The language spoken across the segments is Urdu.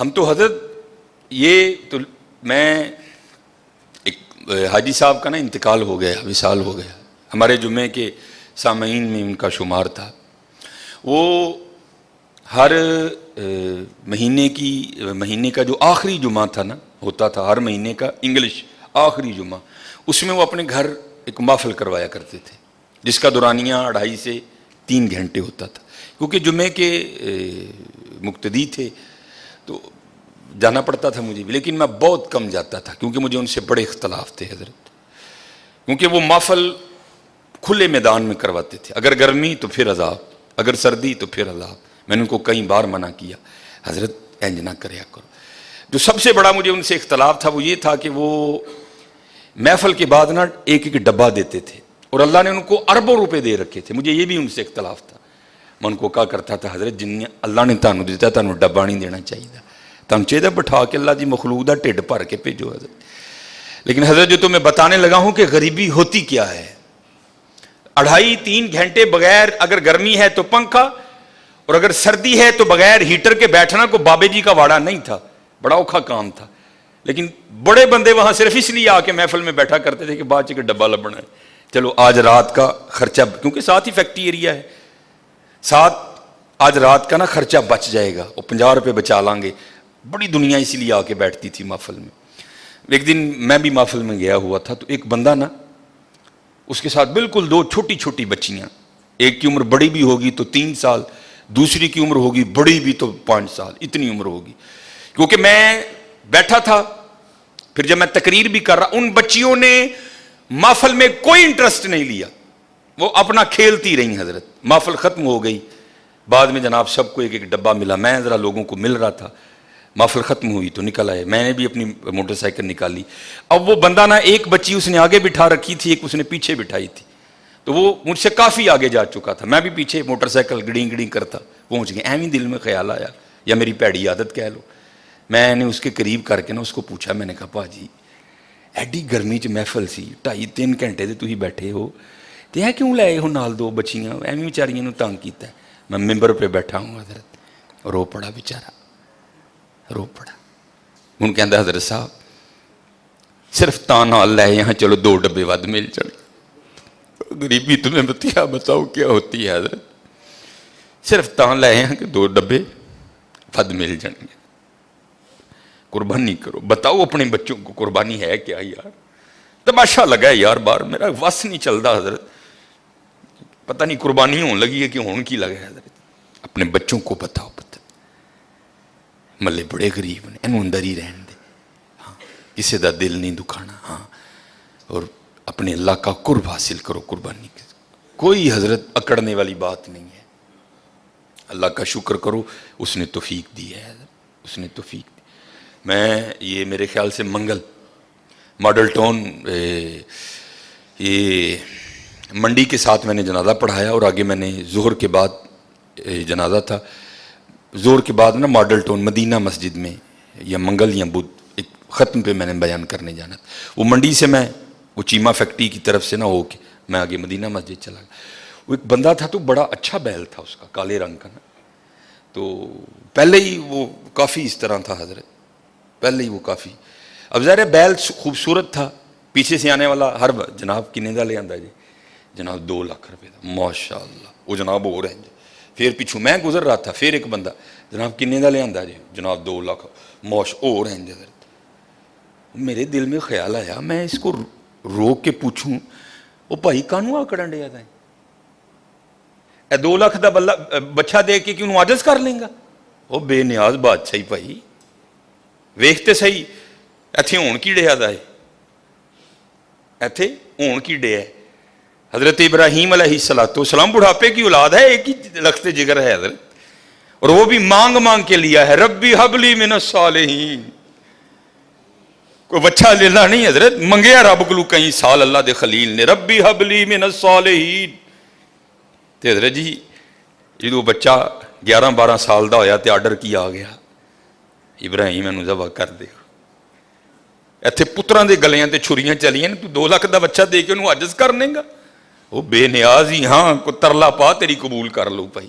ہم تو حضرت یہ تو میں ایک حاجی صاحب کا نا انتقال ہو گیا، وصال ہو گیا، ہمارے جمعے کے سامعین میں ان کا شمار تھا. وہ ہر مہینے کا جو آخری جمعہ تھا نا، ہوتا تھا ہر مہینے کا انگلش آخری جمعہ، اس میں وہ اپنے گھر ایک محفل کروایا کرتے تھے جس کا دورانیہ 2.5 سے 3 گھنٹے ہوتا تھا. کیونکہ جمعے کے مقتدی تھے تو جانا پڑتا تھا مجھے بھی، لیکن میں بہت کم جاتا تھا کیونکہ مجھے ان سے بڑے اختلاف تھے حضرت. کیونکہ وہ محفل کھلے میدان میں کرواتے تھے، اگر گرمی تو پھر عذاب، اگر سردی تو پھر عذاب. میں نے ان کو کئی بار منع کیا، حضرت انج نہ کریا کرو. جو سب سے بڑا مجھے ان سے اختلاف تھا وہ یہ تھا کہ وہ محفل کے بعد نا ایک ڈبہ دیتے تھے، اور اللہ نے ان کو اربوں روپے دے رکھے تھے. مجھے یہ بھی ان سے اختلاف تھا. میں ان کو کہا کرتا تھا حضرت جن اللہ نے تانوں دیتا تانوں ڈبہ نہیں دینا چاہیے، تانوں چاہیے بٹھا کے اللہ دی مخلوق دا ٹھڈ بھر کے بھیجو حضرت. لیکن حضرت جو تو میں بتانے لگا ہوں کہ غریبی ہوتی کیا ہے. 2.5-3 گھنٹے بغیر، اگر گرمی ہے تو پنکھا، اور اگر سردی ہے تو بغیر ہیٹر کے بیٹھنا کو بابے جی کا واڑا نہیں تھا، بڑا اوکھا کام تھا. لیکن بڑے بندے وہاں صرف اس لیے آ کے محفل میں بیٹھا کرتے تھے کہ بعد چ ڈبہ لبنا ہے، چلو آج رات کا خرچہ، کیونکہ ساتھ ہی فیکٹری ایریا ہے، ساتھ آج رات کا نا خرچہ بچ جائے گا، وہ 50 روپے بچا لیں گے. بڑی دنیا اسی لیے آ کے بیٹھتی تھی محفل میں. ایک دن میں بھی محفل میں گیا ہوا تھا تو ایک بندہ نا، اس کے ساتھ بالکل 2 چھوٹی چھوٹی بچیاں، ایک کی عمر بڑی بھی ہوگی تو 3 سال، دوسری کی عمر ہوگی بڑی بھی تو 5 سال، اتنی عمر ہوگی. کیونکہ میں بیٹھا تھا، پھر جب میں تقریر بھی کر رہا، ان بچیوں نے محفل میں کوئی انٹرسٹ نہیں لیا، وہ اپنا کھیلتی رہی حضرت. محفل ختم ہو گئی، بعد میں جناب سب کو ایک ایک ڈبہ ملا، میں ذرا لوگوں کو مل رہا تھا. محفل ختم ہوئی تو نکل آئے، میں نے بھی اپنی موٹر سائیکل نکالی. اب وہ بندہ نا، ایک بچی اس نے آگے بٹھا رکھی تھی، ایک اس نے پیچھے بٹھائی تھی، تو وہ مجھ سے کافی آگے جا چکا تھا، میں بھی پیچھے موٹر سائیکل گڑیں گڑیں کرتا پہنچ گیا. ایویں دل میں خیال آیا، یا میری پیڑی عادت کہہ لو، میں نے اس کے قریب کر کے نا اس کو پوچھا، میں نے کہا پا جی ایڈی گرمی چ محفل سی 2.5-3 گھنٹے تے تسی بیٹھے ہو تے اے کیوں لائے ہو نال 2 بچیاں، ایویں بیچاریاں نوں تنگ کیتا ہے. میں ممبر پہ بیٹھا ہوں حضرت، رو پڑا بیچارہ، رو پڑا. ان کہندا حضرت صاحب صرف تاں نال لائے یہاں، چلو 2 ڈبے ود مل جائیں. غریبی تمہیں بتاؤ کیا ہوتی ہے حضرت، صرف تاں لائے ہیں کہ 2 ڈبے ود مل جائیں گے. قربانی کرو، بتاؤ اپنے بچوں کو قربانی ہے کیا یار. تماشا لگا ہے یار باہر، میرا وس نہیں چلتا حضرت، پتہ نہیں قربانی ہون لگی ہے کہ ہون کی لگا ہے حضرت. اپنے بچوں کو بتاؤ، ملے بڑے غریب نے، انہوں اندر ہی رہن دے، ہاں کسی دا دل نہیں دکھانا، ہاں اور اپنے اللہ کا قرب حاصل کرو قربانی کے. کوئی حضرت اکڑنے والی بات نہیں ہے. اللہ کا شکر کرو، اس نے توفیق دی ہے حضرت، اس نے توفیق دی. میں یہ میرے خیال سے منگل ماڈل ٹاؤن یہ منڈی کے ساتھ میں نے جنازہ پڑھایا، اور آگے میں نے ظہر کے بعد جنازہ تھا، ظہر کے بعد نا ماڈل ٹاؤن مدینہ مسجد میں یا منگل یا بدھ ایک ختم پہ میں نے بیان کرنے جانا تھا. وہ منڈی سے میں وہ چیمہ فیکٹری کی طرف سے نہ ہو کے میں آگے مدینہ مسجد چلا گیا. وہ ایک بندہ تھا تو بڑا اچھا بیل تھا اس کا، کالے رنگ کا نا، تو پہلے ہی وہ کافی اس طرح تھا حضرت، پہلے ہی وہ کافی. اب ظاہر ہے بیل خوبصورت تھا، پیچھے سے آنے والا ہر جناب کنے دا لے آندا جی، جناب 2 لاکھ روپے دا، ماشاء اللہ. وہ جناب ہو رہے ہیں، پھر پیچھوں میں گزر رہا تھا، پھر ایک بندہ جناب کنے دا لے آندا جی، جناب 2 لاکھ ہو رہے ہیں حضرت. میرے دل میں خیال آیا میں اس کو روک کے پوچھوں، وہ بھائی کانوں آکڑن ڈیا تھا، اے 2 لاکھ دا بچہ دے کے کیوں عاجز کر لیں گا. وہ بے نیاز بادشاہی بھائی ویکھتے صحیح ایتھے ہون کی ڈیا دا ہے، ایتھے ہون کی ڈیا ہے. حضرت ابراہیم علیہ السلام بڑھاپے کی اولاد ہے، ایک ہی لخت جگر ہے حضرت، اور وہ بھی مانگ مانگ کے لیا ہے، ربی حب لی من الصالحین. کوئی بچہ لینا نہیں حضرت، منگیا رب کو کئی سال اللہ دے خلیل نے، ربی حب لی من الصالحین. تے حضرت جی جدو بچہ 11-12 سال دا ہویا تے آرڈر کیا آ گیا، ابراہیم انہوں ذبح کر دے. ایتھے پتراں دے گلیاں تے چھریاں چلیاں، تو 2 لاکھ دا بچہ دے کے انہوں عاجز کر لیں گا. وہ بے نیاز ہی، ہاں کو ترلا پا تیری قبول کر لو بھائی.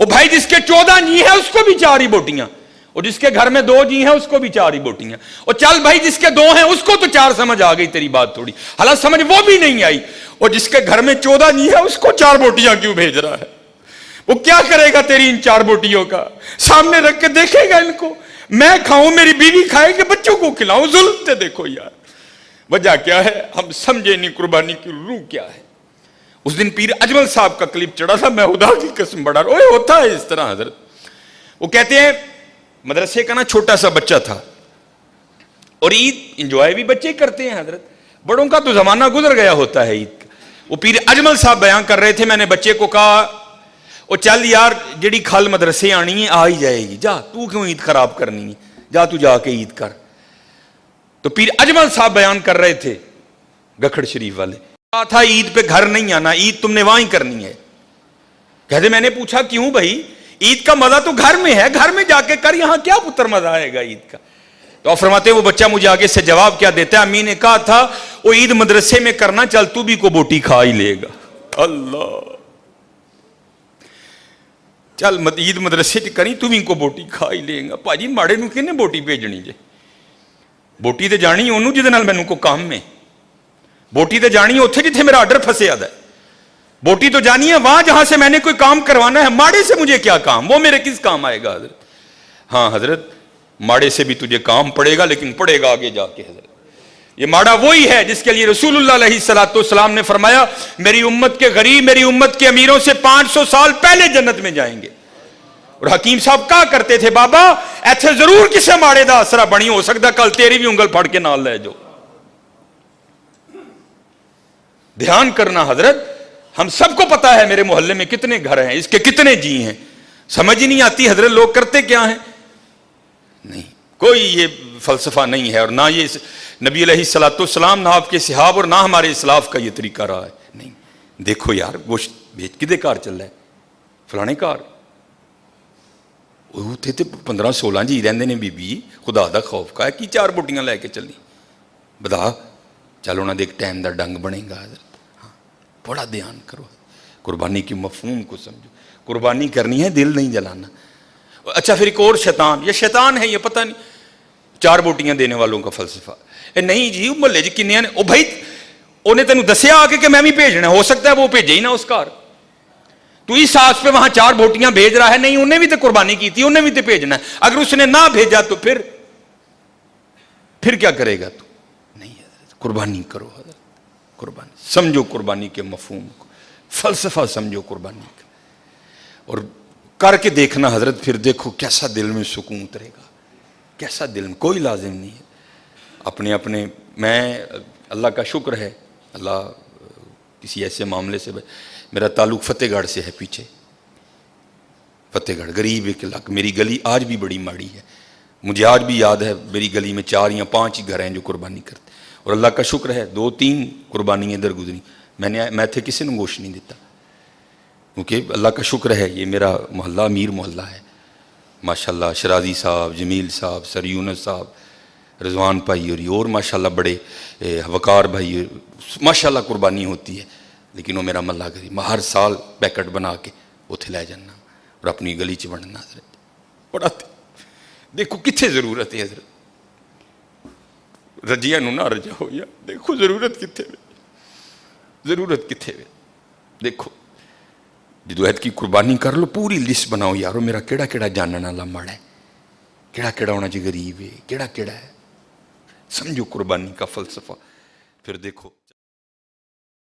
وہ بھائی جس کے 14 جی ہیں اس کو بھی 4 ہی بوٹیاں, اور جس کے گھر میں 2 جی ہیں اس کو بھی 4 ہی بوٹیاں. اور چل بھائی جس کے 2 ہیں اس کو تو 4 سمجھ آ گئی تیری بات تھوڑی, حالانکہ سمجھ وہ بھی نہیں آئی. اور جس کے گھر میں 14 جی ہیں اس کو 4 بوٹیاں کیوں بھیج رہا ہے؟ وہ کیا کرے گا تیری ان 4 بوٹیوں کا؟ سامنے رکھ کے دیکھے گا ان کو, میں کھاؤں, میری بیوی کھائے کہ بچوں کو کھلاؤں؟ ظلم تے دیکھو یار, وجہ کیا ہے ہم سمجھے نہیں قربانی کی روح کیا ہے. اس دن پیر اجمل صاحب کا کلپ چڑھا تھا, میں خدا کی قسم بڑا اوے ہوتا ہے اس طرح حضرت. وہ کہتے ہیں مدرسے کا نا چھوٹا سا بچہ تھا, اور عید انجوائے بھی بچے کرتے ہیں حضرت, بڑوں کا تو زمانہ گزر گیا ہوتا ہے عید کا. وہ پیر اجمل صاحب بیان کر رہے تھے, میں نے بچے کو کہا او چل یار جڑی کھل مدرسے آنی ہے آ ہی جائے گی, جا تو کیوں عید خراب کرنی ہے, جا تو جا کے عید کر. تو پیر اجمل صاحب بیان کر رہے تھے گکھڑ شریف والے, کہا تھا عید پہ گھر نہیں آنا, عید تم نے وہاں ہی کرنی ہے. کہتے میں نے پوچھا کیوں بھائی, عید کا مزہ تو گھر میں ہے, گھر میں جا کے کر, یہاں کیا پتر مزہ آئے گا عید کا؟ تو آپ فرماتے ہیں وہ بچہ مجھے آگے سے جواب کیا دیتا ہے, امی نے کہا تھا وہ عید مدرسے میں کرنا, چل تو بھی کو بوٹی کھا ہی لے گا. اللہ, چل عید مدرسے چ کری تو بھی کو بوٹی کھا ہی لے گا. پاجی ماڑے نو کنے بوٹی بھیجنی جے, بوٹی تے جانی انہوں جہدے نال مینوں کو کام میں, بوٹی تے جانی ہے اتنے جتھے میرا آرڈر پھنسیا ہے, بوٹی تو جانی ہے وہاں جہاں سے میں نے کوئی کام کروانا ہے. ماڑے سے مجھے کیا کام, وہ میرے کس کام آئے گا حضرت؟ ہاں حضرت ماڑے سے بھی تجھے کام پڑے گا, لیکن پڑے گا آگے جا کے حضرت. یہ ماڑا وہی ہے جس کے لیے رسول اللہ علیہ الصلوۃ والسلام نے فرمایا میری امت کے غریب میری امت کے امیروں سے 500 سال پہلے جنت میں جائیں گے. اور حکیم صاحب کہا کرتے تھے بابا ایتھے ضرور کسے ماڑے دا اثرا بنی, ہو سکتا کل تیری بھی انگل پھڑ کے نال لے جو. دھیان کرنا حضرت, ہم سب کو پتا ہے میرے محلے میں کتنے گھر ہیں, اس کے کتنے جی ہیں, سمجھ ہی نہیں آتی حضرت لوگ کرتے کیا ہیں. نہیں کوئی یہ فلسفہ نہیں ہے, اور نہ یہ نبی علیہ الصلوۃ والسلام, نہ آپ کے صحاب, اور نہ ہمارے اسلاف کا یہ طریقہ رہا ہے. نہیں دیکھو یار گوشت بیچ کدے کار چل رہا ہے, فلانے کار, وہ تھے 15-16 جی رہندے نے, بی بی خدا دا خوف کا ہے کی 4 بوٹیاں لے کے چلی, بدا چل انہاں دے ایک ٹائم دا ڈنگ بنے گا حضرت. ہاں بڑا دھیان کرو, قربانی کے مفہوم کو سمجھو, قربانی کرنی ہے دل نہیں جلانا. اچھا پھر ایک اور شیطان, یہ شیطان ہے یہ پتہ نہیں, 4 بوٹیاں دینے والوں کا فلسفہ. نہیں جی محلے جی کنے نے, او بھائی انہیں تینوں دسیا آ کے کہ میں بھی بھیجنا, ہو سکتا ہے وہ بھیجے ہی نہ اس کار, تو اس آس پہ وہاں 4 بوٹیاں بھیج رہا ہے. نہیں انہیں بھی تو قربانی کی تھی, انہیں بھی تو بھیجنا ہے, اگر اس نے نہ بھیجا تو پھر کیا کرے گا تو؟ نہیں حضرت قربانی کرو حضرت, قربانی سمجھو, قربانی کے مفہوم کو, فلسفہ سمجھو قربانی کا, اور کر کے دیکھنا حضرت, پھر دیکھو کیسا دل میں سکون اترے گا, کیسا دل میں, کوئی لازم نہیں ہے اپنے اپنے. میں اللہ کا شکر ہے, اللہ کسی ایسے معاملے سے, میرا تعلق فتح گڑھ سے ہے, پیچھے فتح گڑھ غریب ایک علاقہ, میری گلی آج بھی بڑی ماڑی ہے, مجھے آج بھی یاد ہے میری گلی میں 4 یا 5 ہی گھر ہیں جو قربانی کرتے, اور اللہ کا شکر ہے 2-3 قربانیاں ادھر گزری, میں تھے کسی نے گوشت نہیں دیتا, کیونکہ اللہ کا شکر ہے یہ میرا محلہ امیر محلہ ہے ماشاءاللہ. شرازی صاحب, جمیل صاحب, سر یونس صاحب, رضوان بھائی, اور ماشاءاللہ بڑے وقار بھائی, ماشاءاللہ قربانی ہوتی ہے. لیکن وہ میرا محلہ غریب, میں ہر سال پیکٹ بنا کے اتنے لے جانا اور اپنی گلی چ بننا حضرت. بڑا دیکھو کتنے ضرورت ہے حضرت, رجیا نو نہ رجا ہو یا, دیکھو ضرورت کتنے وے, ضرورت کتنے وے. دیکھو جدوہد کی قربانی کر لو, پوری لسٹ بناؤ یارو میرا کیڑا کیڑا جاننا والا ماڑا ہے, کیڑا کیڑا ہونا چاہیے غریب ہے, کیڑا کیڑا ہے, سمجھو قربانی کا فلسفہ, پھر دیکھو